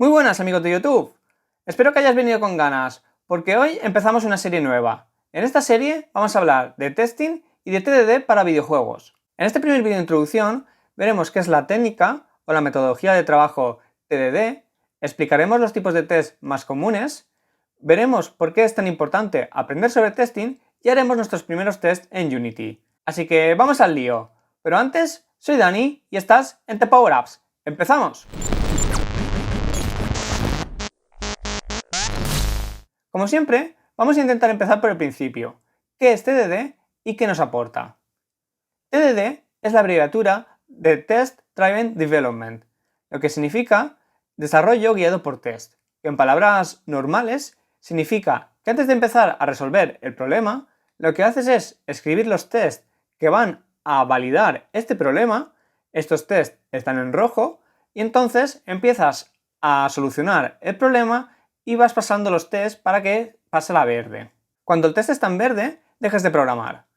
Muy buenas amigos de YouTube, espero que hayas venido con ganas, porque hoy empezamos una serie nueva. En esta serie vamos a hablar de testing y de TDD para videojuegos. En este primer vídeo de introducción veremos qué es la técnica o la metodología de trabajo TDD, explicaremos los tipos de test más comunes, veremos por qué es tan importante aprender sobre testing y haremos nuestros primeros tests en Unity. Así que vamos al lío, pero antes, soy Dani y estás en The Power Apps. ¡Empezamos! Como siempre, vamos a intentar empezar por el principio. ¿Qué es TDD y qué nos aporta? TDD es la abreviatura de Test Driven Development, lo que significa desarrollo guiado por test, que en palabras normales significa que antes de empezar a resolver el problema, lo que haces es escribir los tests que van a validar este problema, estos tests están en rojo, y entonces empiezas a solucionar el problema y vas pasando los tests para que pase a la verde. Cuando el test está en verde, dejas de programar.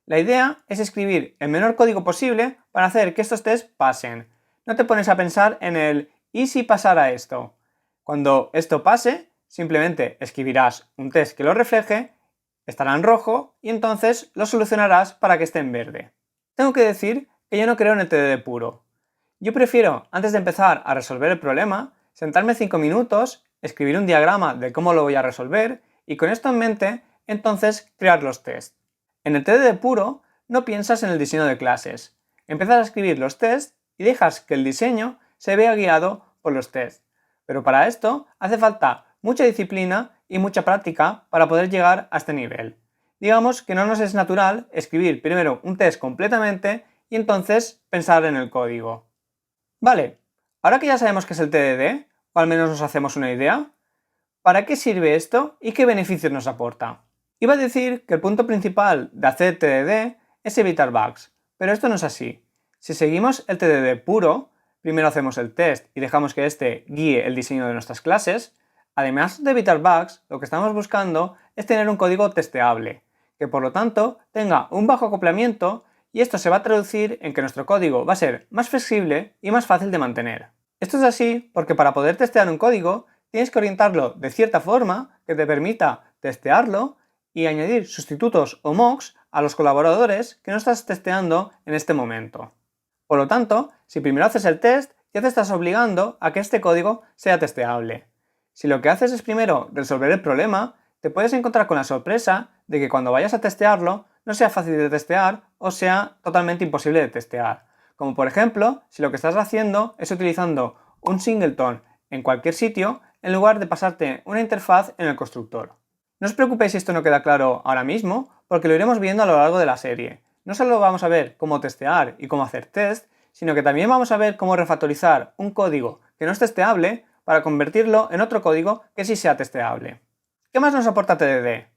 La idea es escribir el menor código posible para hacer que estos tests pasen. No te pones a pensar en el ¿y si pasara esto? Cuando esto pase, simplemente escribirás un test que lo refleje, estará en rojo y entonces lo solucionarás para que esté en verde. Tengo que decir que yo no creo en el TDD puro. Yo prefiero, antes de empezar a resolver el problema, sentarme 5 minutos, escribir un diagrama de cómo lo voy a resolver y con esto en mente, entonces crear los tests. En el TDD puro, no piensas en el diseño de clases. Empiezas a escribir los tests y dejas que el diseño se vea guiado por los tests. Pero para esto hace falta mucha disciplina y mucha práctica para poder llegar a este nivel. Digamos que no nos es natural escribir primero un test completamente y entonces pensar en el código. Vale, ahora que ya sabemos qué es el TDD, o al menos nos hacemos una idea, ¿para qué sirve esto y qué beneficios nos aporta? Iba a decir que el punto principal de hacer TDD es evitar bugs, pero esto no es así. Si seguimos el TDD puro, primero hacemos el test y dejamos que este guíe el diseño de nuestras clases, además de evitar bugs, lo que estamos buscando es tener un código testeable, que por lo tanto tenga un bajo acoplamiento y esto se va a traducir en que nuestro código va a ser más flexible y más fácil de mantener. Esto es así porque para poder testear un código tienes que orientarlo de cierta forma que te permita testearlo y añadir sustitutos o mocks a los colaboradores que no estás testeando en este momento. Por lo tanto, si primero haces el test, ya te estás obligando a que este código sea testeable. Si lo que haces es primero resolver el problema, te puedes encontrar con la sorpresa de que cuando vayas a testearlo no sea fácil de testear o sea totalmente imposible de testear. Como por ejemplo, si lo que estás haciendo es utilizando un singleton en cualquier sitio en lugar de pasarte una interfaz en el constructor. No os preocupéis si esto no queda claro ahora mismo, porque lo iremos viendo a lo largo de la serie. No solo vamos a ver cómo testear y cómo hacer test, sino que también vamos a ver cómo refactorizar un código que no es testeable para convertirlo en otro código que sí sea testeable. ¿Qué más nos aporta TDD?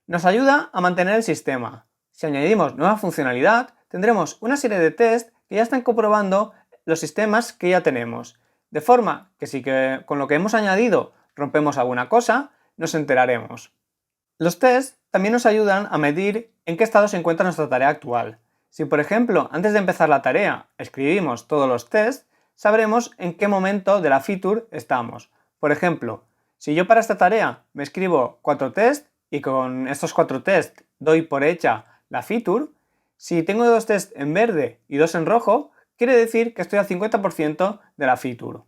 Nos ayuda a mantener el sistema. Si añadimos nueva funcionalidad, tendremos una serie de tests que ya están comprobando los sistemas que ya tenemos. De forma que si con lo que hemos añadido rompemos alguna cosa, nos enteraremos. Los tests también nos ayudan a medir en qué estado se encuentra nuestra tarea actual. Si por ejemplo, antes de empezar la tarea, escribimos todos los tests, sabremos en qué momento de la feature estamos. Por ejemplo, si yo para esta tarea me escribo 4 tests y con estos 4 tests doy por hecha la feature, si tengo 2 tests en verde y 2 en rojo, quiere decir que estoy al 50% de la feature.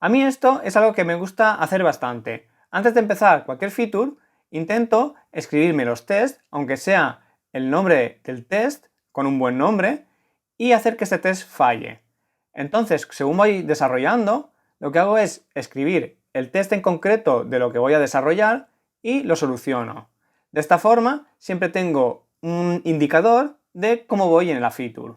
A mí esto es algo que me gusta hacer bastante. Antes de empezar cualquier feature, intento escribirme los tests, aunque sea el nombre del test, con un buen nombre, y hacer que este test falle. Entonces, según voy desarrollando, lo que hago es escribir el test en concreto de lo que voy a desarrollar y lo soluciono. De esta forma, siempre tengo un indicador de cómo voy en la feature.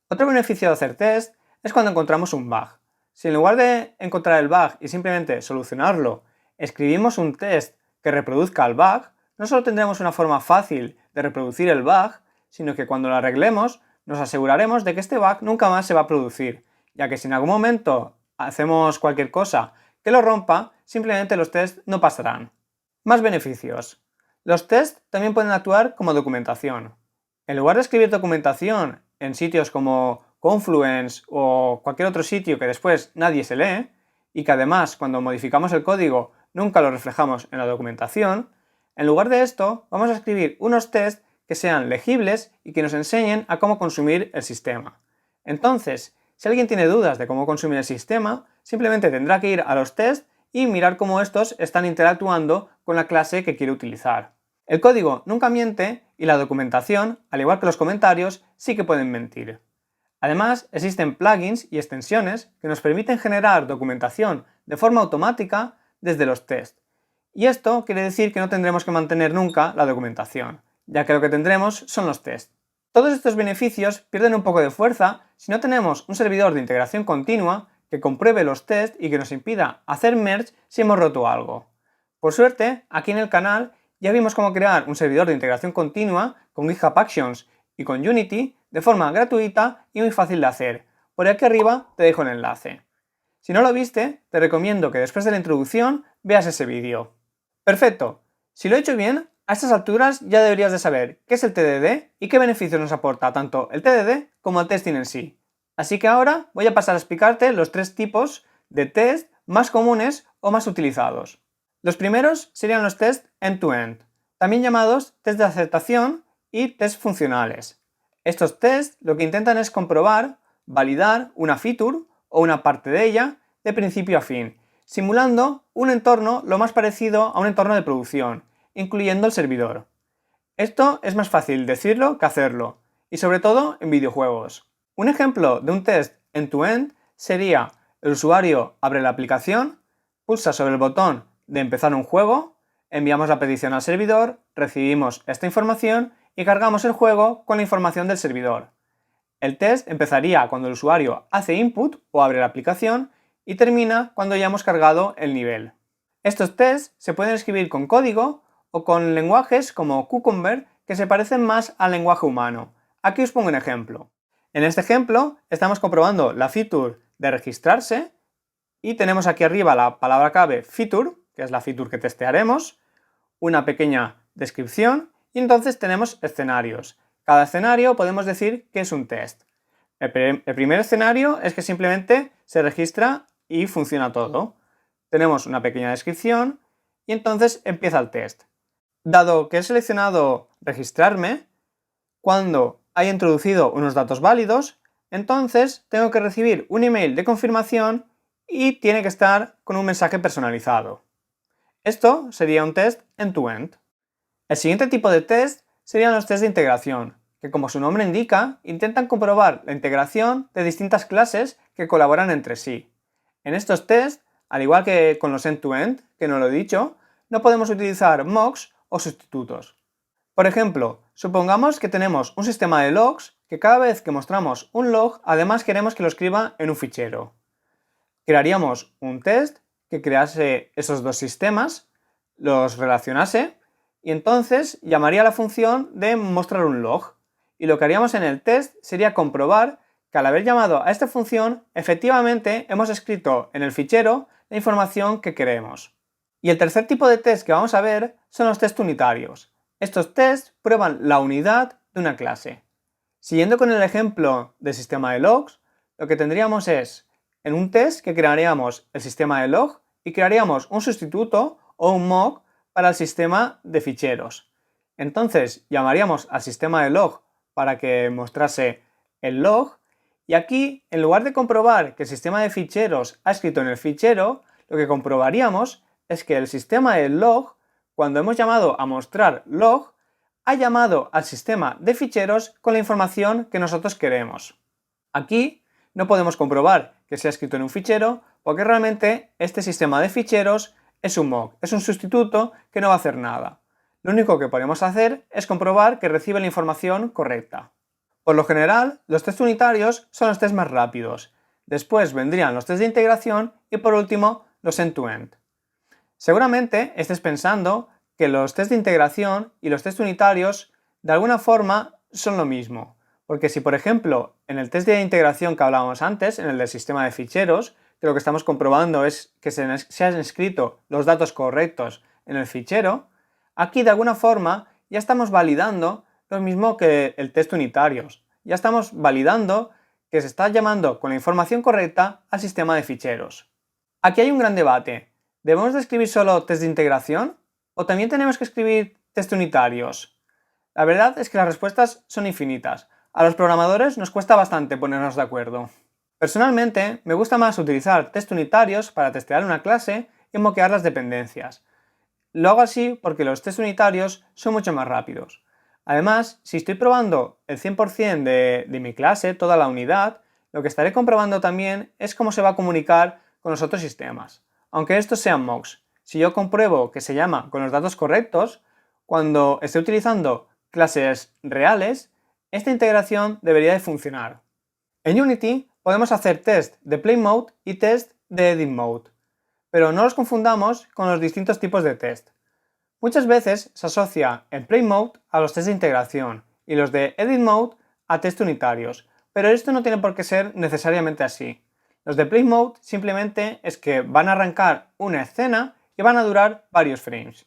Otro beneficio de hacer test es cuando encontramos un bug. Si en lugar de encontrar el bug y simplemente solucionarlo, escribimos un test que reproduzca el bug, no solo tendremos una forma fácil de reproducir el bug, sino que cuando lo arreglemos nos aseguraremos de que este bug nunca más se va a producir, ya que si en algún momento hacemos cualquier cosa que lo rompa, simplemente los tests no pasarán. Más beneficios. Los tests también pueden actuar como documentación. En lugar de escribir documentación en sitios como Confluence o cualquier otro sitio que después nadie se lee, y que además cuando modificamos el código nunca lo reflejamos en la documentación, en lugar de esto vamos a escribir unos tests que sean legibles y que nos enseñen a cómo consumir el sistema. Entonces, si alguien tiene dudas de cómo consumir el sistema, simplemente tendrá que ir a los tests y mirar cómo estos están interactuando con la clase que quiere utilizar. El código nunca miente y la documentación, al igual que los comentarios, sí que pueden mentir. Además, existen plugins y extensiones que nos permiten generar documentación de forma automática desde los tests. Y esto quiere decir que no tendremos que mantener nunca la documentación, ya que lo que tendremos son los tests. Todos estos beneficios pierden un poco de fuerza si no tenemos un servidor de integración continua que compruebe los tests y que nos impida hacer merge si hemos roto algo. Por suerte, aquí en el canal ya vimos cómo crear un servidor de integración continua con GitHub Actions y con Unity de forma gratuita y muy fácil de hacer. Por aquí arriba te dejo el enlace. Si no lo viste, te recomiendo que después de la introducción veas ese vídeo. Perfecto. Si lo he hecho bien, a estas alturas ya deberías de saber qué es el TDD y qué beneficios nos aporta tanto el TDD como el testing en sí. Así que ahora voy a pasar a explicarte los tres tipos de test más comunes o más utilizados. Los primeros serían los tests end-to-end, también llamados test de aceptación y test funcionales. Estos tests lo que intentan es comprobar, validar una feature o una parte de ella de principio a fin, simulando un entorno lo más parecido a un entorno de producción, incluyendo el servidor. Esto es más fácil decirlo que hacerlo, y sobre todo en videojuegos. Un ejemplo de un test end-to-end sería: el usuario abre la aplicación, pulsa sobre el botón de empezar un juego, enviamos la petición al servidor, recibimos esta información y cargamos el juego con la información del servidor. El test empezaría cuando el usuario hace input o abre la aplicación y termina cuando ya hemos cargado el nivel. Estos tests se pueden escribir con código o con lenguajes como Cucumber que se parecen más al lenguaje humano. Aquí os pongo un ejemplo. En este ejemplo estamos comprobando la feature de registrarse y tenemos aquí arriba la palabra clave feature, que es la feature que testearemos, una pequeña descripción y entonces tenemos escenarios. Cada escenario podemos decir que es un test. El primer escenario es que simplemente se registra y funciona todo. Tenemos una pequeña descripción y entonces empieza el test. Dado que he seleccionado registrarme, cuando haya introducido unos datos válidos, entonces tengo que recibir un email de confirmación y tiene que estar con un mensaje personalizado. Esto sería un test end-to-end. El siguiente tipo de test serían los test de integración, que como su nombre indica, intentan comprobar la integración de distintas clases que colaboran entre sí. En estos tests, al igual que con los end-to-end, que no lo he dicho, no podemos utilizar mocks o sustitutos. Por ejemplo, supongamos que tenemos un sistema de logs que cada vez que mostramos un log, además queremos que lo escriba en un fichero. Crearíamos un test que crease esos dos sistemas, los relacionase y entonces llamaría a la función de mostrar un log. Y lo que haríamos en el test sería comprobar que al haber llamado a esta función, efectivamente hemos escrito en el fichero la información que queremos. Y el tercer tipo de test que vamos a ver son los test unitarios. Estos tests prueban la unidad de una clase. Siguiendo con el ejemplo del sistema de logs, lo que tendríamos es, en un test que crearíamos el sistema de log y crearíamos un sustituto o un mock para el sistema de ficheros. Entonces llamaríamos al sistema de log para que mostrase el log y aquí, en lugar de comprobar que el sistema de ficheros ha escrito en el fichero, lo que comprobaríamos es que el sistema de log, cuando hemos llamado a mostrar log, ha llamado al sistema de ficheros con la información que nosotros queremos. Aquí no podemos comprobar que se ha escrito en un fichero porque realmente este sistema de ficheros es un mock, es un sustituto que no va a hacer nada. Lo único que podemos hacer es comprobar que recibe la información correcta. Por lo general, los test unitarios son los test más rápidos. Después vendrían los test de integración y por último los end-to-end. Seguramente estés pensando que los test de integración y los test unitarios de alguna forma son lo mismo. Porque si, por ejemplo, en el test de integración que hablábamos antes, en el del sistema de ficheros, que lo que estamos comprobando es que se han escrito los datos correctos en el fichero, aquí de alguna forma ya estamos validando lo mismo que el test unitarios. Ya estamos validando que se está llamando con la información correcta al sistema de ficheros. Aquí hay un gran debate. ¿Debemos de escribir solo test de integración? ¿O también tenemos que escribir test unitarios? La verdad es que las respuestas son infinitas. A los programadores nos cuesta bastante ponernos de acuerdo. Personalmente, me gusta más utilizar test unitarios para testear una clase y moquear las dependencias. Lo hago así porque los test unitarios son mucho más rápidos. Además, si estoy probando el 100% de mi clase, toda la unidad, lo que estaré comprobando también es cómo se va a comunicar con los otros sistemas. Aunque estos sean mocks, si yo compruebo que se llama con los datos correctos, cuando esté utilizando clases reales, esta integración debería de funcionar. En Unity podemos hacer test de Play Mode y test de Edit Mode, pero no los confundamos con los distintos tipos de test. Muchas veces se asocia el Play Mode a los test de integración y los de Edit Mode a test unitarios, pero esto no tiene por qué ser necesariamente así. Los de Play Mode simplemente es que van a arrancar una escena y van a durar varios frames.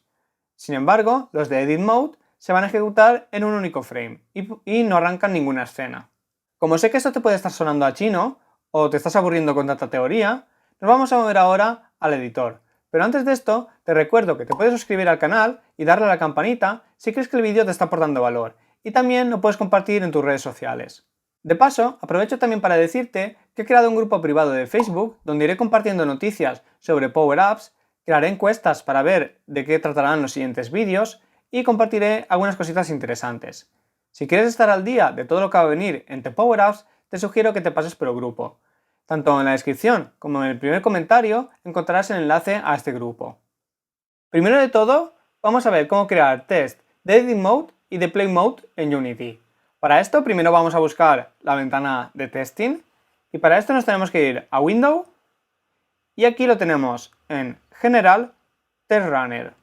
Sin embargo, los de Edit Mode se van a ejecutar en un único frame y no arrancan ninguna escena. Como sé que esto te puede estar sonando a chino o te estás aburriendo con tanta teoría, nos vamos a mover ahora al editor. Pero antes de esto, te recuerdo que te puedes suscribir al canal y darle a la campanita si crees que el vídeo te está aportando valor, y también lo puedes compartir en tus redes sociales. De paso, aprovecho también para decirte que he creado un grupo privado de Facebook donde iré compartiendo noticias sobre Power Apps, crearé encuestas para ver de qué tratarán los siguientes vídeos y compartiré algunas cositas interesantes. Si quieres estar al día de todo lo que va a venir en The Power Apps, te sugiero que te pases por el grupo. Tanto en la descripción como en el primer comentario encontrarás el enlace a este grupo. Primero de todo, vamos a ver cómo crear test de Edit Mode y de Play Mode en Unity. Para esto primero vamos a buscar la ventana de testing y para esto nos tenemos que ir a Window y aquí lo tenemos en General Test Runner.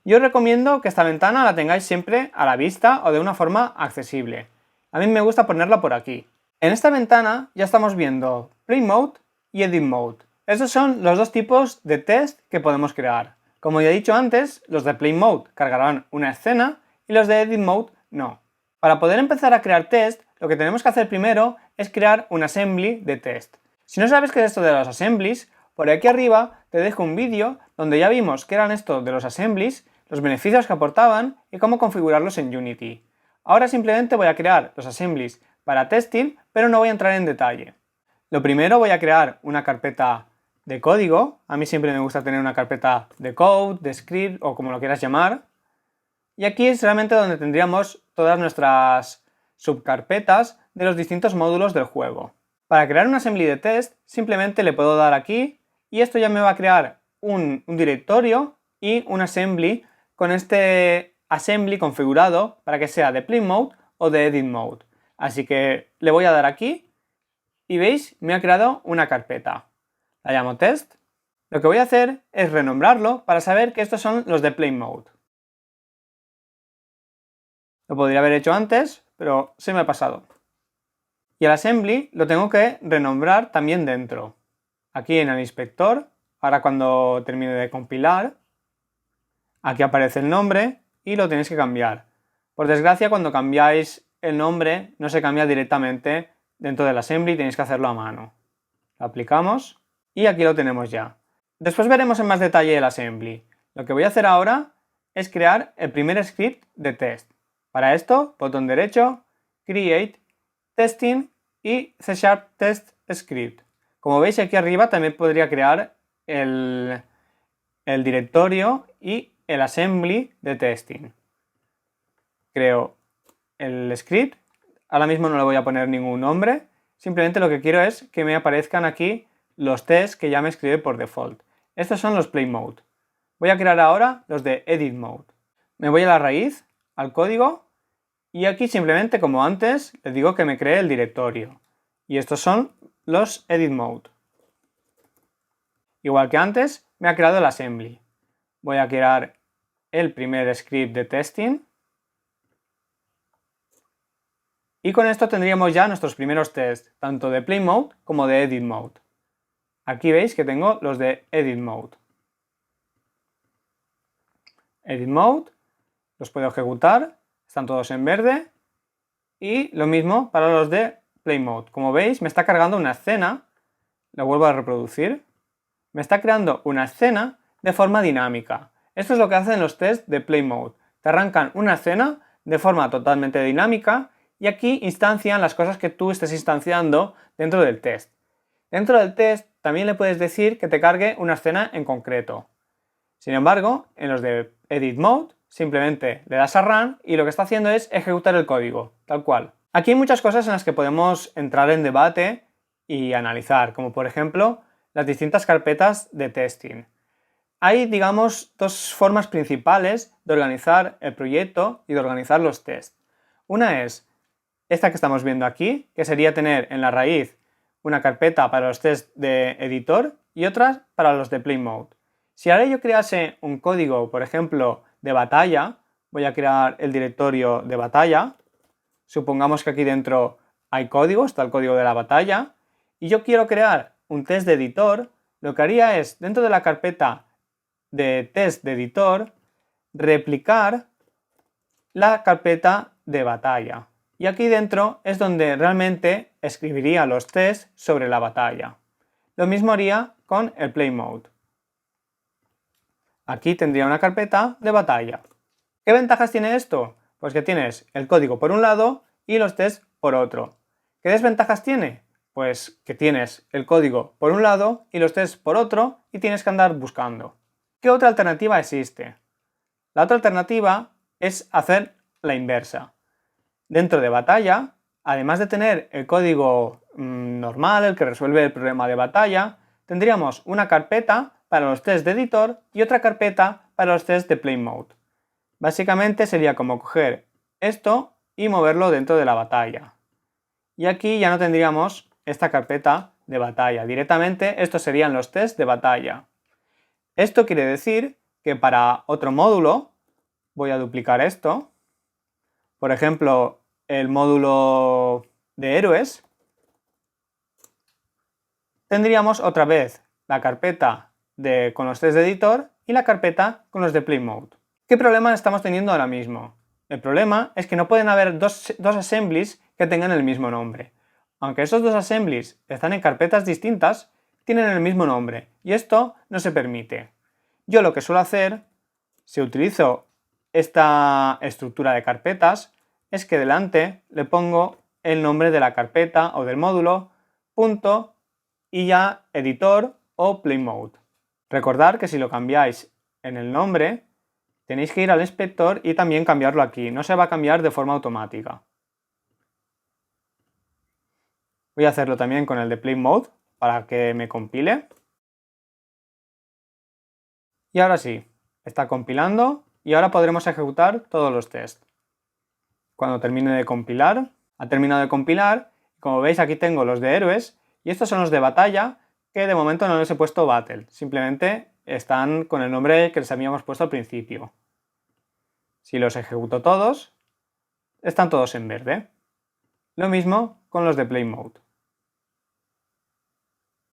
Yo os recomiendo que esta ventana la tengáis siempre a la vista o de una forma accesible. A mí me gusta ponerla por aquí. En esta ventana ya estamos viendo Play Mode y Edit Mode. Estos son los dos tipos de test que podemos crear. Como ya he dicho antes, los de Play Mode cargarán una escena y los de Edit Mode no. Para poder empezar a crear test, lo que tenemos que hacer primero es crear un assembly de test. Si no sabes qué es esto de los assemblies, por aquí arriba te dejo un vídeo donde ya vimos qué eran esto de los assemblies, los beneficios que aportaban y cómo configurarlos en Unity. Ahora simplemente voy a crear los assemblies para testing, pero no voy a entrar en detalle. Lo primero voy a crear una carpeta de código. A mí siempre me gusta tener una carpeta de code, de script o como lo quieras llamar. Y aquí es realmente donde tendríamos todas nuestras subcarpetas de los distintos módulos del juego. Para crear un assembly de test, simplemente le puedo dar aquí y esto ya me va a crear un directorio y un assembly con este assembly configurado para que sea de Play Mode o de Edit Mode. Así que le voy a dar aquí y veis, me ha creado una carpeta. La llamo test. Lo que voy a hacer es renombrarlo para saber que estos son los de Play Mode. Lo podría haber hecho antes, pero se me ha pasado. Y el assembly lo tengo que renombrar también dentro. Aquí en el inspector, ahora cuando termine de compilar, aquí aparece el nombre y lo tenéis que cambiar. Por desgracia, cuando cambiáis el nombre no se cambia directamente dentro del assembly, tenéis que hacerlo a mano. Lo aplicamos y aquí lo tenemos ya. Después veremos en más detalle el assembly. Lo que voy a hacer ahora es crear el primer script de test. Para esto, botón derecho, Create, Testing y C# Test Script. Como veis aquí arriba también podría crear el directorio y el assembly de testing. Creo el script, ahora mismo no le voy a poner ningún nombre, simplemente lo que quiero es que me aparezcan aquí los tests que ya me escribe por default. Estos son los Play Mode. Voy a crear ahora los de Edit Mode. Me voy a la raíz, al código, y aquí simplemente como antes le digo que me cree el directorio. Y estos son los Edit Mode. Igual que antes, me ha creado el assembly. Voy a crear el primer script de testing. Y con esto tendríamos ya nuestros primeros tests, tanto de Play Mode como de Edit Mode. Aquí veis que tengo los de Edit Mode. Edit Mode, los puedo ejecutar, están todos en verde. Y lo mismo para los de Play Mode. Como veis, me está cargando una escena. La vuelvo a reproducir. me está creando una escena de forma dinámica. Esto es lo que hacen los tests de Play Mode. Te arrancan una escena de forma totalmente dinámica y aquí instancian las cosas que tú estés instanciando dentro del test. Dentro del test también le puedes decir que te cargue una escena en concreto. Sin embargo, en los de Edit Mode simplemente le das a Run y lo que está haciendo es ejecutar el código, tal cual. Aquí hay muchas cosas en las que podemos entrar en debate y analizar, como por ejemplo las distintas carpetas de testing. Hay, digamos, dos formas principales de organizar el proyecto y de organizar los tests. Una es esta que estamos viendo aquí, que sería tener en la raíz una carpeta para los tests de editor y otras para los de Play Mode. Si ahora yo crease un código, por ejemplo, de batalla, voy a crear el directorio de batalla, supongamos que aquí dentro hay código, está el código de la batalla, y yo quiero crear un test de editor, lo que haría es, dentro de la carpeta de test de editor, replicar la carpeta de batalla. Y aquí dentro es donde realmente escribiría los tests sobre la batalla. Lo mismo haría con el Play Mode. Aquí tendría una carpeta de batalla. ¿Qué ventajas tiene esto? Pues que tienes el código por un lado y los tests por otro. ¿Qué desventajas tiene? Pues que tienes el código por un lado y los tests por otro y tienes que andar buscando. ¿Qué otra alternativa existe? La otra alternativa es hacer la inversa. Dentro de batalla, además de tener el código normal, el que resuelve el problema de batalla, tendríamos una carpeta para los tests de editor y otra carpeta para los tests de Play Mode. Básicamente sería como coger esto y moverlo dentro de la batalla. Y aquí ya no tendríamos esta carpeta de batalla. Directamente estos serían los tests de batalla. Esto quiere decir que para otro módulo, voy a duplicar esto, por ejemplo, el módulo de héroes, tendríamos otra vez la carpeta con los tests de editor y la carpeta con los de Play Mode. ¿Qué problema estamos teniendo ahora mismo? El problema es que no pueden haber dos assemblies que tengan el mismo nombre. Aunque esos dos assemblies están en carpetas distintas, tienen el mismo nombre y esto no se permite. Yo lo que suelo hacer, si utilizo esta estructura de carpetas, es que delante le pongo el nombre de la carpeta o del módulo, punto, y ya editor o Play Mode. Recordad que si lo cambiáis en el nombre, tenéis que ir al inspector y también cambiarlo aquí, no se va a cambiar de forma automática. Voy a hacerlo también con el de Play Mode para que me compile. Y ahora sí, está compilando y ahora podremos ejecutar todos los tests. Cuando termine de compilar, ha terminado de compilar, como veis aquí tengo los de héroes y estos son los de batalla que de momento no les he puesto Battle, simplemente están con el nombre que les habíamos puesto al principio. Si los ejecuto todos, están todos en verde. Lo mismo con los de Play Mode.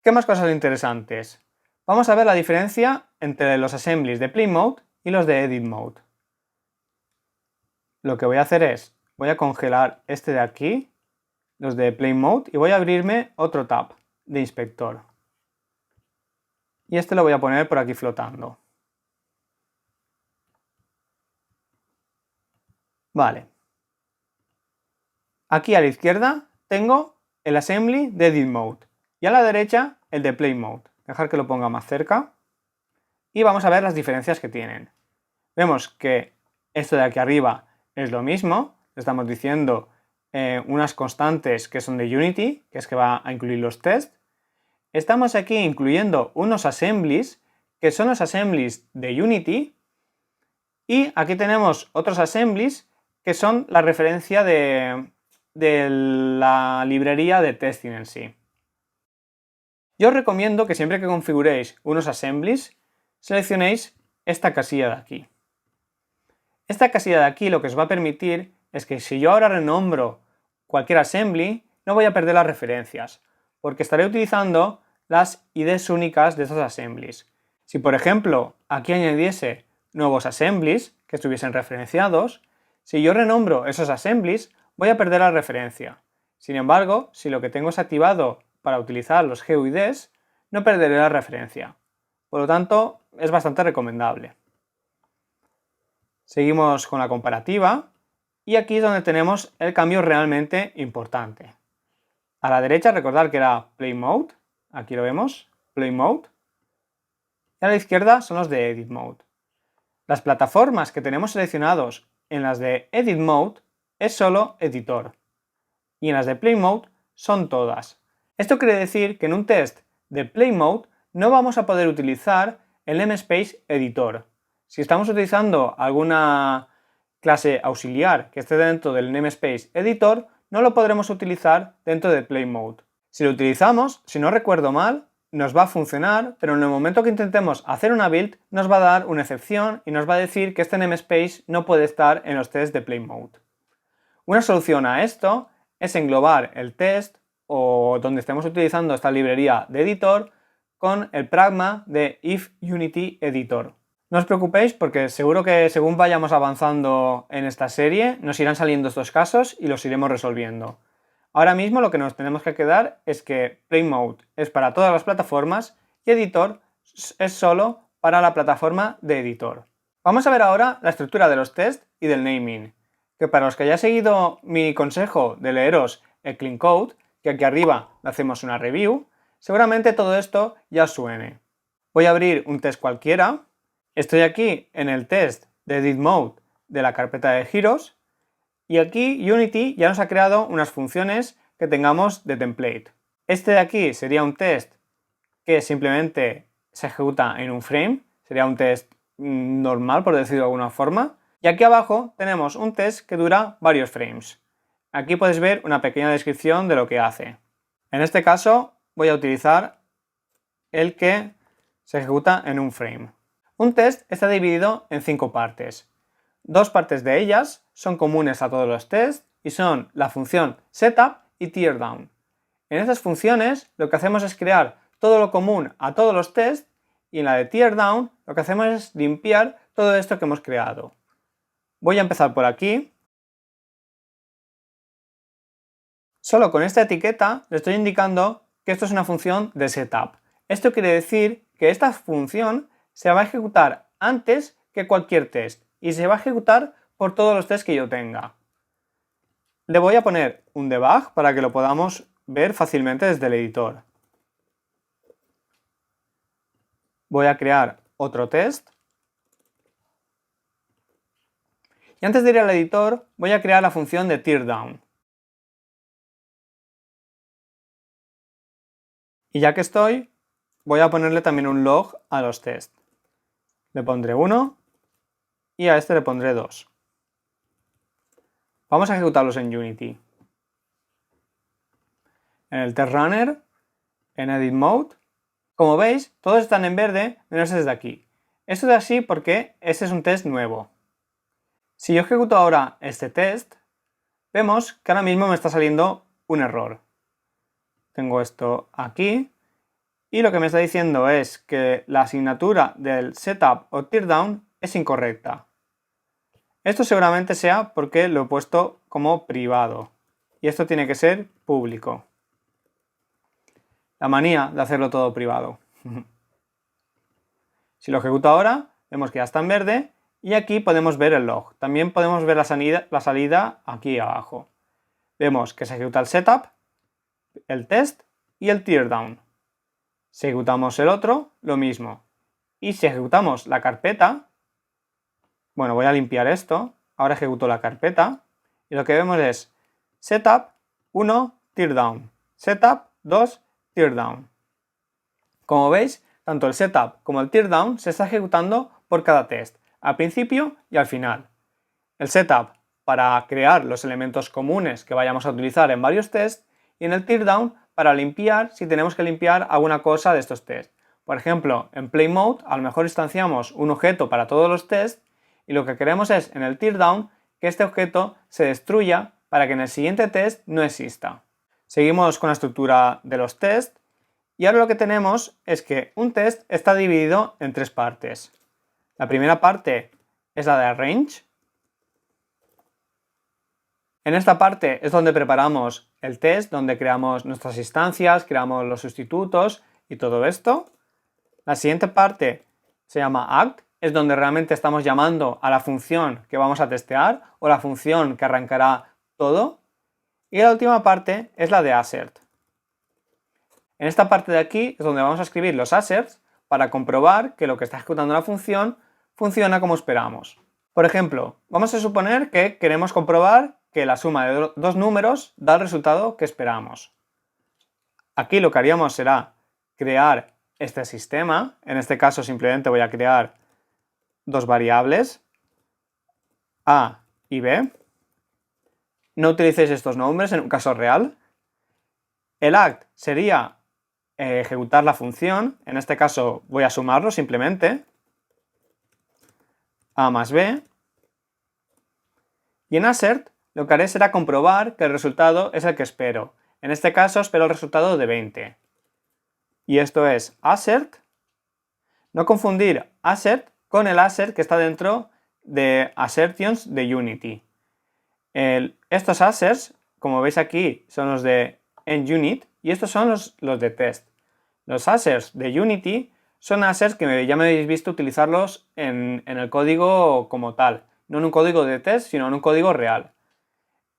¿Qué más cosas interesantes? Vamos a ver la diferencia entre los assemblies de Play Mode y los de Edit Mode. Lo que voy a hacer es, voy a congelar este de aquí, los de Play Mode, y voy a abrirme otro tab de inspector. Y este lo voy a poner por aquí flotando. Vale. Aquí a la izquierda tengo el assembly de Edit Mode y a la derecha el de Play Mode. Dejar que lo ponga más cerca y vamos a ver las diferencias que tienen. Vemos que esto de aquí arriba es lo mismo, estamos diciendo unas constantes que son de Unity, que es que va a incluir los tests. Estamos aquí incluyendo unos assemblies, que son los assemblies de Unity, y aquí tenemos otros assemblies que son la referencia de la librería de testing en sí. Yo os recomiendo que siempre que configuréis unos assemblies, seleccionéis esta casilla de aquí. Esta casilla de aquí lo que os va a permitir es que si yo ahora renombro cualquier assembly, no voy a perder las referencias, porque estaré utilizando las IDs únicas de esas assemblies. Si por ejemplo aquí añadiese nuevos assemblies que estuviesen referenciados, si yo renombro esos assemblies, voy a perder la referencia. Sin embargo, si lo que tengo es activado para utilizar los GUIDs, no perderé la referencia. por lo tanto es bastante recomendable. Seguimos con la comparativa y aquí es donde tenemos el cambio realmente importante. A la derecha recordar que era Play Mode, aquí lo vemos, Play Mode, y a la izquierda son los de Edit Mode. Las plataformas que tenemos seleccionados en las de Edit Mode es solo editor y en las de Play Mode son todas. Esto quiere decir que en un test de Play Mode no vamos a poder utilizar el namespace editor. Si estamos utilizando alguna clase auxiliar que esté dentro del namespace editor, no lo podremos utilizar dentro de Play Mode. Si lo utilizamos, si no recuerdo mal, nos va a funcionar, pero en el momento que intentemos hacer una build nos va a dar una excepción y nos va a decir que este namespace no puede estar en los tests de Play Mode. Una solución a esto es englobar el test o donde estemos utilizando esta librería de editor con el pragma de If Unity Editor. No os preocupéis porque seguro que según vayamos avanzando en esta serie nos irán saliendo estos casos y los iremos resolviendo. Ahora mismo lo que nos tenemos que quedar es que Play Mode es para todas las plataformas y Editor es solo para la plataforma de Editor. Vamos a ver ahora la estructura de los tests y del naming, que para los que hayáis seguido mi consejo de leeros el Clean Code, que aquí arriba le hacemos una review, seguramente todo esto ya os suene. Voy a abrir un test cualquiera. Estoy aquí en el test de Edit Mode de la carpeta de giros y aquí Unity ya nos ha creado unas funciones que tengamos de template. Este de aquí sería un test que simplemente se ejecuta en un frame, sería un test normal por decirlo de alguna forma, y aquí abajo tenemos un test que dura varios frames. Aquí podéis ver una pequeña descripción de lo que hace. En este caso voy a utilizar el que se ejecuta en un frame. Un test está dividido en 5 partes. 2 partes de ellas son comunes a todos los tests y son la función setup y teardown. En estas funciones lo que hacemos es crear todo lo común a todos los tests y en la de teardown lo que hacemos es limpiar todo esto que hemos creado. Voy a empezar por aquí. Solo con esta etiqueta le estoy indicando que esto es una función de setup. Esto quiere decir que esta función se va a ejecutar antes que cualquier test y se va a ejecutar por todos los tests que yo tenga. Le voy a poner un debug para que lo podamos ver fácilmente desde el editor. Voy a crear otro test. Y antes de ir al editor, voy a crear la función de teardown. Y ya que estoy, voy a ponerle también un log a los tests. Le pondré 1 y a este le pondré 2. Vamos a ejecutarlos en Unity. En el test runner, en Edit Mode, como veis, todos están en verde menos este de aquí. Esto es así porque este es un test nuevo. Si yo ejecuto ahora este test, vemos que ahora mismo me está saliendo un error. Tengo esto aquí y lo que me está diciendo es que la asignatura del setup o teardown es incorrecta. Esto seguramente sea porque lo he puesto como privado y esto tiene que ser público. La manía de hacerlo todo privado. Si lo ejecuto ahora, vemos que ya está en verde y aquí podemos ver el log. También podemos ver la salida aquí abajo. Vemos que se ejecuta el setup, el test y el teardown. Si ejecutamos el otro, lo mismo. Y si ejecutamos la carpeta, bueno, voy a limpiar esto, ahora ejecuto la carpeta y lo que vemos es setup 1, teardown, setup 2, teardown. Como veis, tanto el setup como el teardown se está ejecutando por cada test, al principio y al final. El setup para crear los elementos comunes que vayamos a utilizar en varios tests y en el teardown para limpiar si tenemos que limpiar alguna cosa de estos tests. Por ejemplo, en Play Mode a lo mejor instanciamos un objeto para todos los tests y lo que queremos es en el teardown que este objeto se destruya para que en el siguiente test no exista. Seguimos con la estructura de los tests y ahora lo que tenemos es que un test está dividido en 3 partes. La primera parte es la de arrange. En esta parte es donde preparamos el test, donde creamos nuestras instancias, creamos los sustitutos y todo esto. La siguiente parte se llama act, es donde realmente estamos llamando a la función que vamos a testear o la función que arrancará todo. Y la última parte es la de assert. En esta parte de aquí es donde vamos a escribir los asserts para comprobar que lo que está ejecutando la función funciona como esperamos. Por ejemplo, vamos a suponer que queremos comprobar que la suma de dos números da el resultado que esperamos. Aquí lo que haríamos será crear este sistema. En este caso simplemente voy a crear dos variables, a y b. No utilicéis estos nombres en un caso real. El act sería ejecutar la función. En este caso voy a sumarlo simplemente. A más b. Y en assert lo que haré será comprobar que el resultado es el que espero. En este caso espero el resultado de 20. Y esto es assert. No confundir assert con el assert que está dentro de assertions de Unity. Estos asserts, como veis aquí, son los de NUnit y estos son los de test. Los asserts de Unity son asserts que ya me habéis visto utilizarlos en el código como tal. No en un código de test, sino en un código real.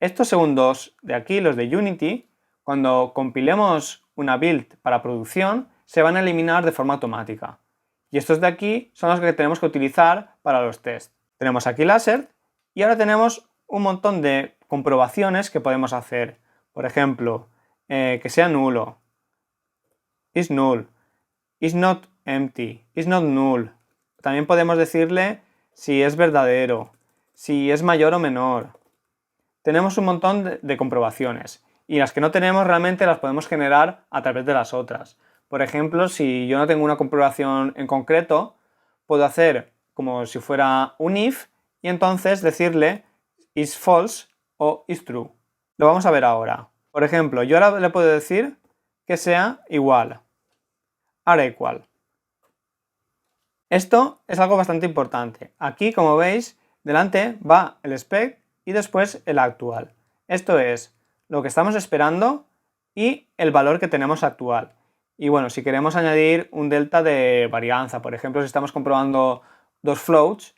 Estos segundos de aquí, los de Unity, cuando compilemos una build para producción, se van a eliminar de forma automática. Y estos de aquí son los que tenemos que utilizar para los tests. Tenemos aquí el assert y ahora tenemos un montón de comprobaciones que podemos hacer. Por ejemplo, que sea nulo, is null, is not empty, is not null. También podemos decirle si es verdadero, si es mayor o menor. Tenemos un montón de comprobaciones y las que no tenemos realmente las podemos generar a través de las otras. Por ejemplo, si yo no tengo una comprobación en concreto, puedo hacer como si fuera un if y entonces decirle is false o is true. Lo vamos a ver ahora. Por ejemplo, yo ahora le puedo decir que sea igual. Ahora igual. Esto es algo bastante importante. Aquí, como veis, delante va el spec y después el actual. Esto es lo que estamos esperando y el valor que tenemos actual. Y bueno, si queremos añadir un delta de varianza, por ejemplo, si estamos comprobando dos floats,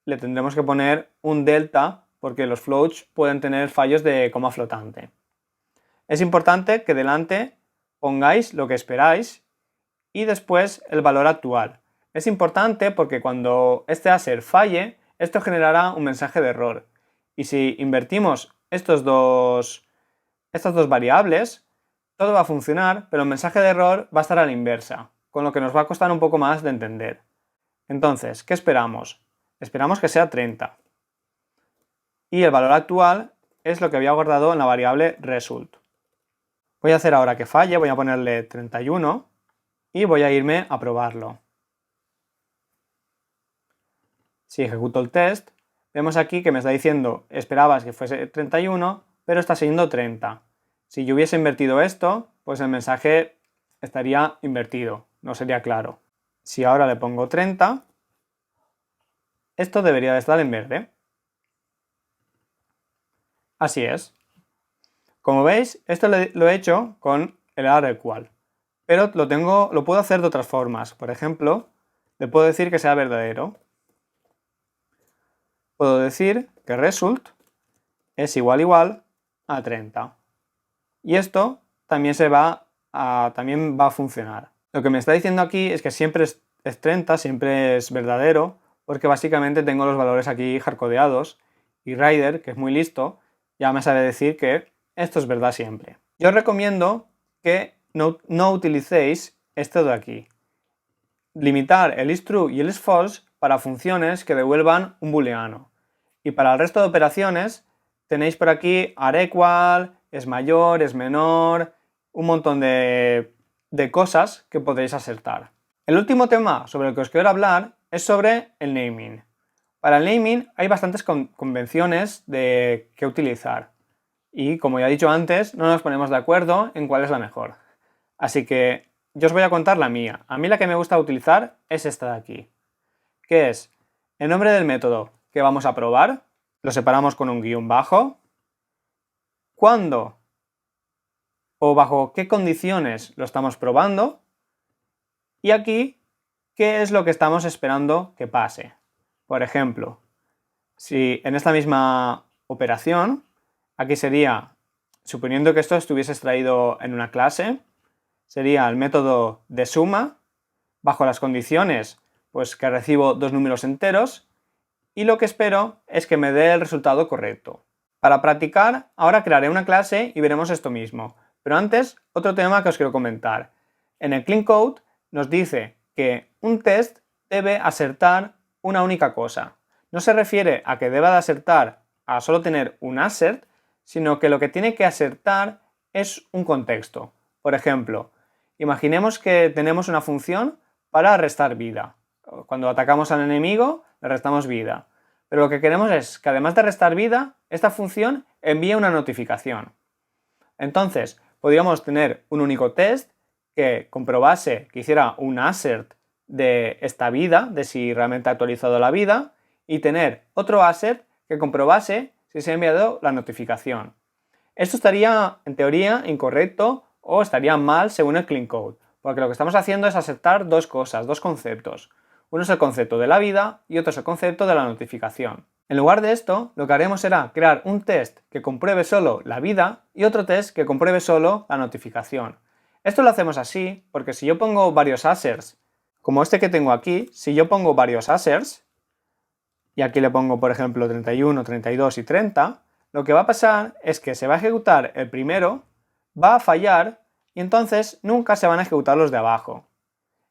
le tendremos que poner un delta porque los floats pueden tener fallos de coma flotante. Es importante que delante pongáis lo que esperáis y después el valor actual. Es importante porque cuando este assert falle, esto generará un mensaje de error. Y si invertimos estas dos variables, todo va a funcionar, pero el mensaje de error va a estar a la inversa, con lo que nos va a costar un poco más de entender. Entonces, ¿qué esperamos? Esperamos que sea 30. Y el valor actual es lo que había guardado en la variable result. Voy a hacer ahora que falle, voy a ponerle 31 y voy a irme a probarlo. Si ejecuto el test, vemos aquí que me está diciendo esperabas que fuese 31, pero está siendo 30. Si yo hubiese invertido esto, pues el mensaje estaría invertido, no sería claro. Si ahora le pongo 30, esto debería de estar en verde. Así es. Como veis, esto lo he hecho con el array equal, pero lo puedo hacer de otras formas. Por ejemplo, le puedo decir que sea verdadero. Puedo decir que result es igual a 30. Y esto también va a funcionar. Lo que me está diciendo aquí es que siempre es 30, siempre es verdadero, porque básicamente tengo los valores aquí hardcodeados y Rider, que es muy listo, ya me sabe decir que esto es verdad siempre. Yo os recomiendo que no utilicéis esto de aquí. Limitar el isTrue y el isFalse para funciones que devuelvan un booleano. Y para el resto de operaciones tenéis por aquí arequal, es mayor, es menor, un montón de cosas que podéis asertar. El último tema sobre el que os quiero hablar es sobre el naming. Para el naming hay bastantes convenciones que utilizar. Y como ya he dicho antes, no nos ponemos de acuerdo en cuál es la mejor. Así que yo os voy a contar la mía. A mí la que me gusta utilizar es esta de aquí, que es el nombre del método que vamos a probar, lo separamos con un guión bajo, cuándo o bajo qué condiciones lo estamos probando, y aquí qué es lo que estamos esperando que pase. Por ejemplo, si en esta misma operación, aquí sería, suponiendo que esto estuviese extraído en una clase, sería el método de suma, bajo las condiciones pues que recibo dos números enteros, y lo que espero es que me dé el resultado correcto. Para practicar, ahora crearé una clase y veremos esto mismo. Pero antes, otro tema que os quiero comentar. En el Clean Code nos dice que un test debe asertar una única cosa. No se refiere a que deba de asertar a solo tener un assert, sino que lo que tiene que asertar es un contexto. Por ejemplo, imaginemos que tenemos una función para restar vida. Cuando atacamos al enemigo, le restamos vida. Pero lo que queremos es que además de restar vida, esta función envíe una notificación. Entonces, podríamos tener un único test que comprobase, que hiciera un assert de esta vida, de si realmente ha actualizado la vida, y tener otro assert que comprobase si se ha enviado la notificación. Esto estaría, en teoría, incorrecto o estaría mal según el Clean Code, porque lo que estamos haciendo es aceptar dos cosas, dos conceptos. Uno es el concepto de la vida y otro es el concepto de la notificación. En lugar de esto, lo que haremos será crear un test que compruebe solo la vida y otro test que compruebe solo la notificación. Esto lo hacemos así porque si yo pongo varios asserts, como este que tengo aquí, si yo pongo varios asserts, y aquí le pongo por ejemplo 31, 32 y 30, lo que va a pasar es que se va a ejecutar el primero, va a fallar y entonces nunca se van a ejecutar los de abajo.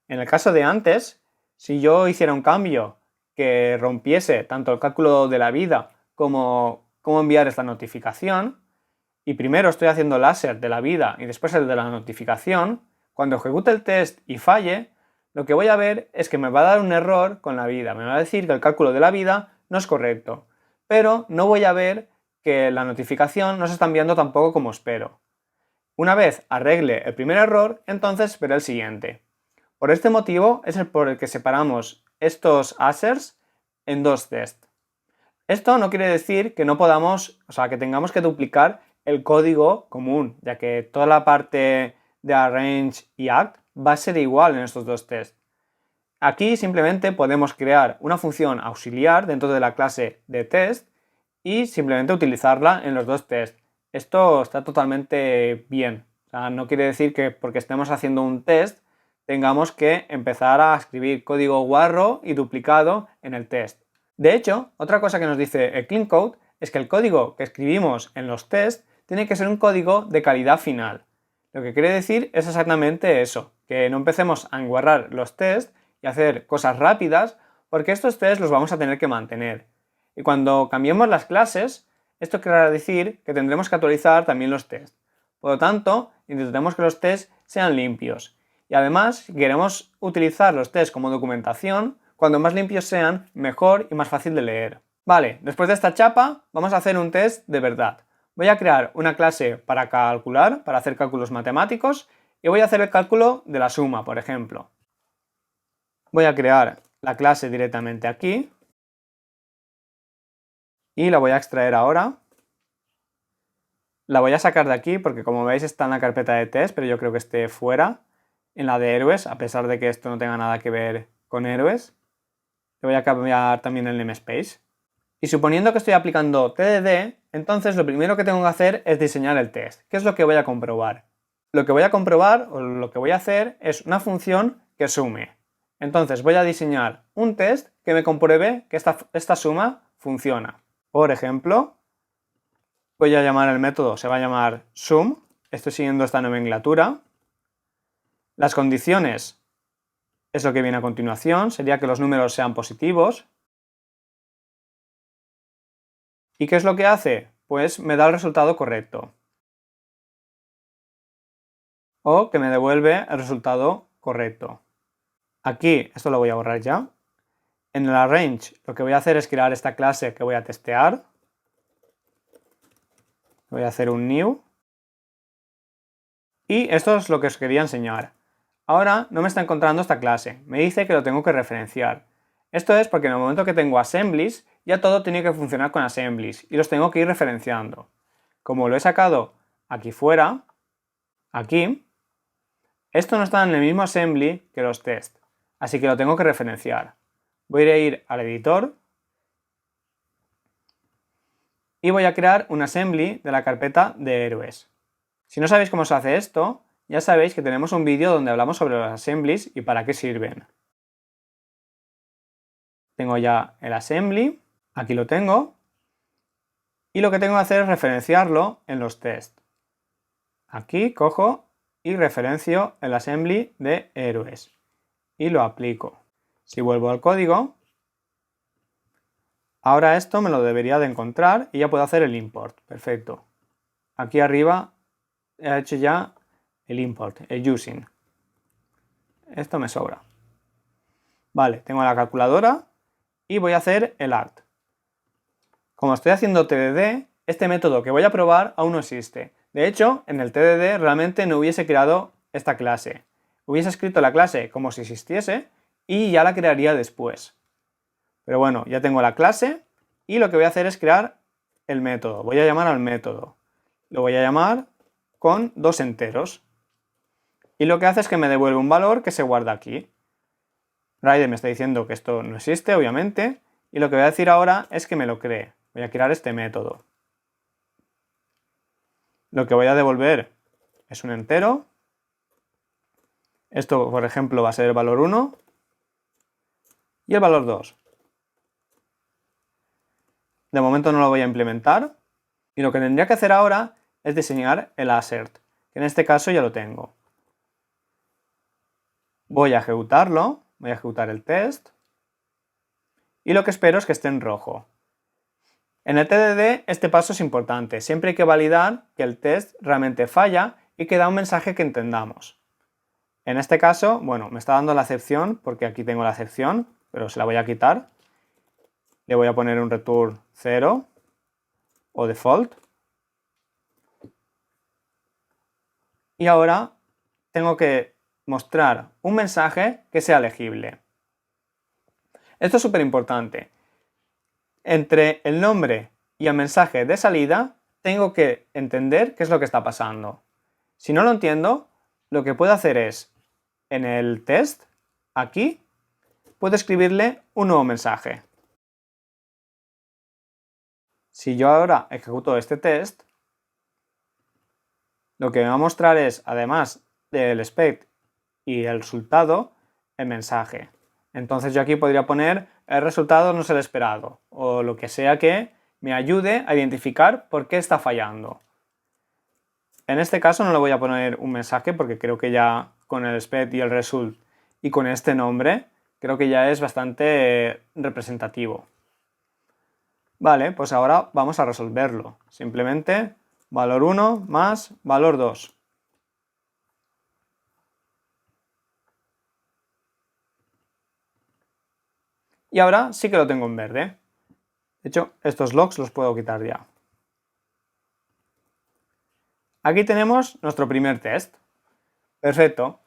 En el caso de antes, si yo hiciera un cambio que rompiese tanto el cálculo de la vida como cómo enviar esta notificación, y primero estoy haciendo el assert de la vida y después el de la notificación, cuando ejecute el test y falle, lo que voy a ver es que me va a dar un error con la vida, me va a decir que el cálculo de la vida no es correcto, pero no voy a ver que la notificación no se está enviando tampoco como espero. Una vez arregle el primer error, entonces veré el siguiente. Por este motivo es el por el que separamos estos asserts en dos tests. Esto no quiere decir que no podamos, que tengamos que duplicar el código común, ya que toda la parte de arrange y act va a ser igual en estos dos tests. Aquí simplemente podemos crear una función auxiliar dentro de la clase de test y simplemente utilizarla en los dos tests. Esto está totalmente bien. No quiere decir que porque estemos haciendo un test tengamos que empezar a escribir código guarro y duplicado en el test. De hecho, otra cosa que nos dice el Clean Code es que el código que escribimos en los tests tiene que ser un código de calidad final. Lo que quiere decir es exactamente eso, que no empecemos a enguarrar los tests y hacer cosas rápidas, porque estos tests los vamos a tener que mantener. Y cuando cambiemos las clases, esto querrá decir que tendremos que actualizar también los tests. Por lo tanto, intentemos que los tests sean limpios. Y además, si queremos utilizar los tests como documentación, cuanto más limpios sean, mejor y más fácil de leer. Vale, después de esta chapa, vamos a hacer un test de verdad. Voy a crear una clase para calcular, para hacer cálculos matemáticos, y voy a hacer el cálculo de la suma, por ejemplo. Voy a crear la clase directamente aquí, y la voy a extraer ahora. La voy a sacar de aquí porque como veis está en la carpeta de test, pero yo creo que esté fuera, en la de héroes, a pesar de que esto no tenga nada que ver con héroes. Le voy a cambiar también el namespace. Y suponiendo que estoy aplicando TDD, entonces lo primero que tengo que hacer es diseñar el test. ¿Qué es lo que voy a comprobar? Lo que voy a comprobar, o lo que voy a hacer, es una función que sume. Entonces voy a diseñar un test que me compruebe que esta suma funciona. Por ejemplo, voy a llamar el método, se va a llamar sum. Estoy siguiendo esta nomenclatura. Las condiciones es lo que viene a continuación, sería que los números sean positivos. ¿Y qué es lo que hace? Pues me da el resultado correcto. O que me devuelve el resultado correcto. Aquí, esto lo voy a borrar ya. En el arrange lo que voy a hacer es crear esta clase que voy a testear. Voy a hacer un new. Y esto es lo que os quería enseñar. Ahora no me está encontrando esta clase, me dice que lo tengo que referenciar. Esto es porque en el momento que tengo assemblies, ya todo tiene que funcionar con assemblies y los tengo que ir referenciando. Como lo he sacado aquí fuera, aquí, esto no está en el mismo assembly que los tests. así que lo tengo que referenciar. Voy a ir al editor y voy a crear un assembly de la carpeta de héroes. Si no sabéis cómo se hace esto, ya sabéis que tenemos un vídeo donde hablamos sobre los assemblies y para qué sirven. Tengo ya el assembly, aquí lo tengo, y lo que tengo que hacer es referenciarlo en los tests. Aquí cojo y referencio el assembly de héroes y lo aplico. Si vuelvo al código, ahora esto me lo debería de encontrar y ya puedo hacer el import. Perfecto. Aquí arriba he hecho ya el import, el using. Esto me sobra. Vale, tengo la calculadora y voy a hacer el art. Como estoy haciendo TDD, este método que voy a probar aún no existe. De hecho, en el TDD realmente no hubiese creado esta clase. Hubiese escrito la clase como si existiese y ya la crearía después. Pero bueno, ya tengo la clase y lo que voy a hacer es crear el método. Voy a llamar al método. Lo voy a llamar con 2 enteros. Y lo que hace es que me devuelve un valor que se guarda aquí. Rider me está diciendo que esto no existe, obviamente, y lo que voy a decir ahora es que me lo cree. Voy a crear este método. Lo que voy a devolver es un entero. Esto, por ejemplo, va a ser el valor 1 y el valor 2. De momento no lo voy a implementar y lo que tendría que hacer ahora es diseñar el assert, que en este caso ya lo tengo. Voy a ejecutarlo, voy a ejecutar el test y lo que espero es que esté en rojo. En el TDD este paso es importante, siempre hay que validar que el test realmente falla y que da un mensaje que entendamos. En este caso, bueno, me está dando la excepción porque aquí tengo la excepción, pero se la voy a quitar. Le voy a poner un return 0 o default. Y ahora tengo que mostrar un mensaje que sea legible. Esto es súper importante. Entre el nombre y el mensaje de salida tengo que entender qué es lo que está pasando. Si no lo entiendo, lo que puedo hacer es, en el test, aquí, puedo escribirle un nuevo mensaje. Si yo ahora ejecuto este test, lo que me va a mostrar es, además del spec y el resultado, el mensaje. Entonces yo aquí podría poner el resultado no es el esperado, o lo que sea que me ayude a identificar por qué está fallando. En este caso no le voy a poner un mensaje porque creo que ya con el spec y el result y con este nombre creo que ya es bastante representativo. Vale, pues ahora vamos a resolverlo. Simplemente valor 1 más valor 2. Y ahora sí que lo tengo en verde. De hecho, estos logs los puedo quitar ya. Aquí tenemos nuestro primer test. Perfecto.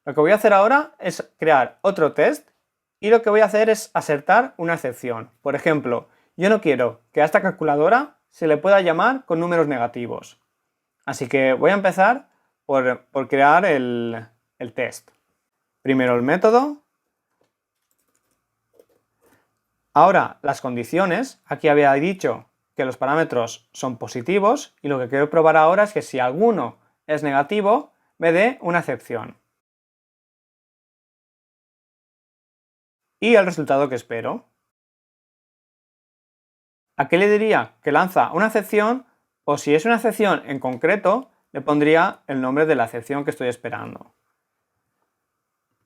Lo que voy a hacer ahora es crear otro test y lo que voy a hacer es asertar una excepción. Por ejemplo, yo no quiero que a esta calculadora se le pueda llamar con números negativos. Así que voy a empezar por crear el test. Primero el método. Ahora las condiciones. Aquí había dicho que los parámetros son positivos y lo que quiero probar ahora es que si alguno es negativo me dé una excepción. Y el resultado que espero. ¿A qué le diría que lanza una excepción? O si es una excepción en concreto, le pondría el nombre de la excepción que estoy esperando.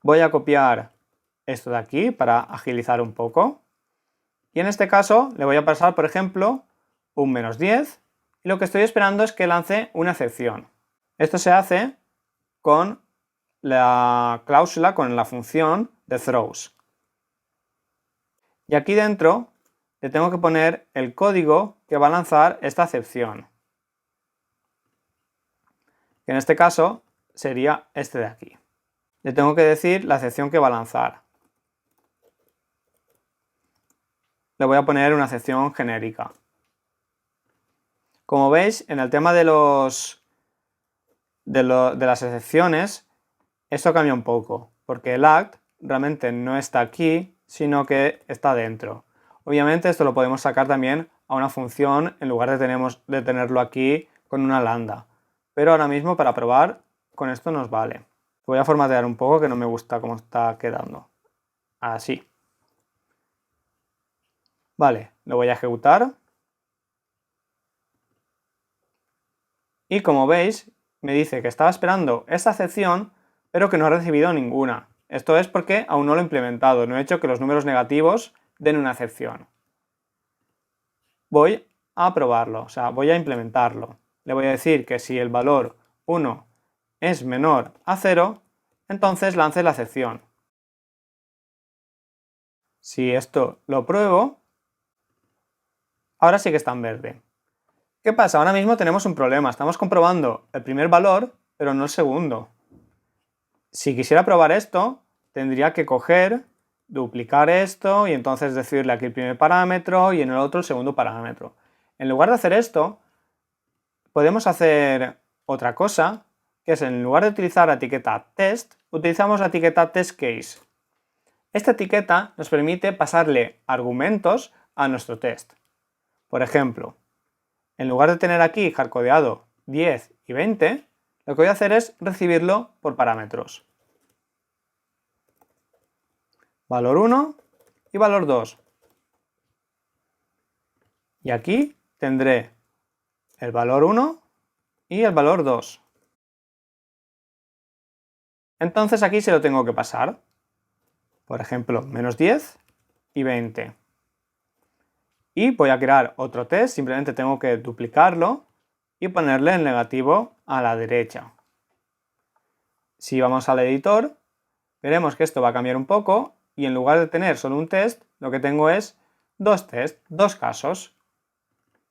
Voy a copiar esto de aquí para agilizar un poco. Y en este caso le voy a pasar, por ejemplo, un -10 y lo que estoy esperando es que lance una excepción. Esto se hace con la cláusula, con la función de throws. Y aquí dentro le tengo que poner el código que va a lanzar esta excepción. Que en este caso sería este de aquí. Le tengo que decir la excepción que va a lanzar. Le voy a poner una excepción genérica. Como veis, en el tema de las excepciones, esto cambia un poco, porque el act realmente no está aquí, sino que está dentro. Obviamente esto lo podemos sacar también a una función en lugar de tenerlo aquí con una lambda. Pero ahora mismo para probar con esto nos vale. Voy a formatear un poco que no me gusta cómo está quedando. Así. Vale, lo voy a ejecutar. Y como veis, me dice que estaba esperando esta excepción, pero que no ha recibido ninguna. Esto es porque aún no lo he implementado, no he hecho que los números negativos den una excepción. Voy a probarlo, o sea, voy a implementarlo. Le voy a decir que si el valor 1 es menor a 0, entonces lance la excepción. Si esto lo pruebo, ahora sí que está en verde. ¿Qué pasa? Ahora mismo tenemos un problema, estamos comprobando el primer valor, pero no el segundo. Si quisiera probar esto, tendría que coger, duplicar esto y entonces decirle aquí el primer parámetro y en el otro el segundo parámetro. En lugar de hacer esto, podemos hacer otra cosa, que es en lugar de utilizar la etiqueta test, utilizamos la etiqueta testCase. Esta etiqueta nos permite pasarle argumentos a nuestro test. Por ejemplo, en lugar de tener aquí hardcodeado 10 y 20, lo que voy a hacer es recibirlo por parámetros. Valor 1 y valor 2. Y aquí tendré el valor 1 y el valor 2. Entonces aquí se lo tengo que pasar. Por ejemplo, menos 10 y 20. Y voy a crear otro test, simplemente tengo que duplicarlo y ponerle el negativo a la derecha. Si vamos al editor, veremos que esto va a cambiar un poco y en lugar de tener solo un test, lo que tengo es dos tests, dos casos.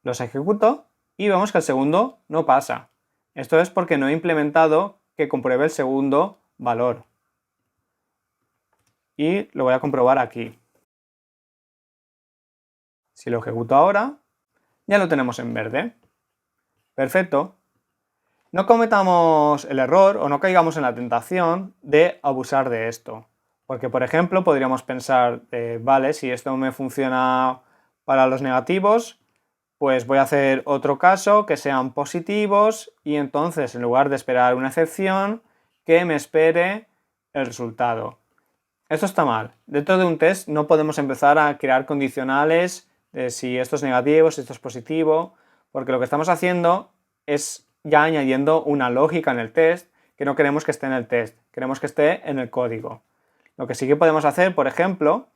Los ejecuto y vemos que el segundo no pasa. Esto es porque no he implementado que compruebe el segundo valor. Y lo voy a comprobar aquí. Si lo ejecuto ahora, ya lo tenemos en verde. Perfecto. No cometamos el error o no caigamos en la tentación de abusar de esto. Porque, por ejemplo, podríamos pensar, vale, si esto me funciona para los negativos, pues voy a hacer otro caso que sean positivos y entonces en lugar de esperar una excepción, que me espere el resultado. Esto está mal. Dentro de un test no podemos empezar a crear condicionales de si esto es negativo, si esto es positivo, porque lo que estamos haciendo es ya añadiendo una lógica en el test que no queremos que esté en el test, queremos que esté en el código. Lo que sí que podemos hacer, por ejemplo,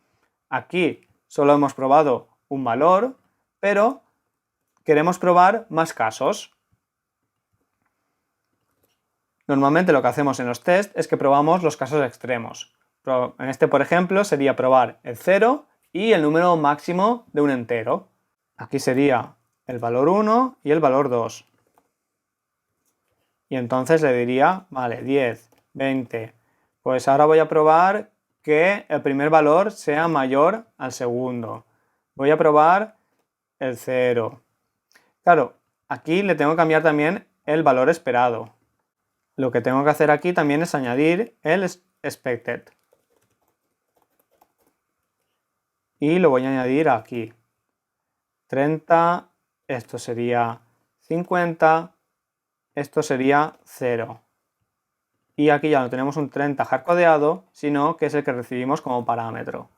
aquí solo hemos probado un valor, pero queremos probar más casos. Normalmente lo que hacemos en los tests es que probamos los casos extremos. En este, por ejemplo, sería probar el 0 y el número máximo de un entero. Aquí sería el valor 1 y el valor 2. Y entonces le diría, vale, 10, 20. Pues ahora voy a probar que el primer valor sea mayor al segundo. Voy a probar el 0. Claro, aquí le tengo que cambiar también el valor esperado. Lo que tengo que hacer aquí también es añadir el expected. Y lo voy a añadir aquí. 30, esto sería 50, esto sería 0. Y aquí ya no tenemos un 30 hardcodeado, sino que es el que recibimos como parámetro.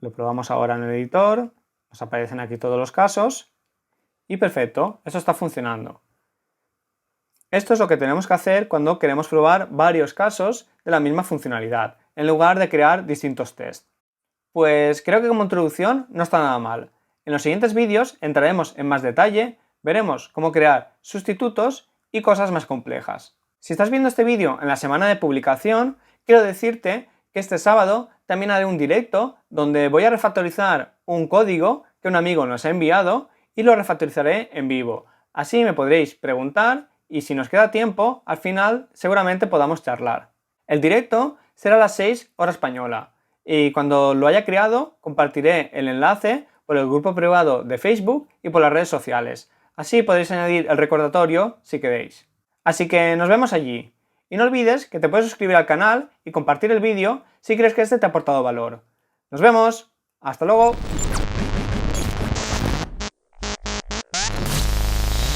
Lo probamos ahora en el editor, nos aparecen aquí todos los casos y perfecto, eso está funcionando. Esto es lo que tenemos que hacer cuando queremos probar varios casos de la misma funcionalidad, en lugar de crear distintos tests. Pues creo que como introducción no está nada mal. En los siguientes vídeos entraremos en más detalle, veremos cómo crear sustitutos y cosas más complejas. Si estás viendo este vídeo en la semana de publicación, quiero decirte que este sábado también haré un directo donde voy a refactorizar un código que un amigo nos ha enviado y lo refactorizaré en vivo. Así me podréis preguntar y si nos queda tiempo, al final seguramente podamos charlar. El directo será a las 6 hora española y cuando lo haya creado compartiré el enlace por el grupo privado de Facebook y por las redes sociales. Así podréis añadir el recordatorio si queréis. Así que nos vemos allí. Y no olvides que te puedes suscribir al canal y compartir el vídeo si crees que este te ha aportado valor. ¡Nos vemos! ¡Hasta luego!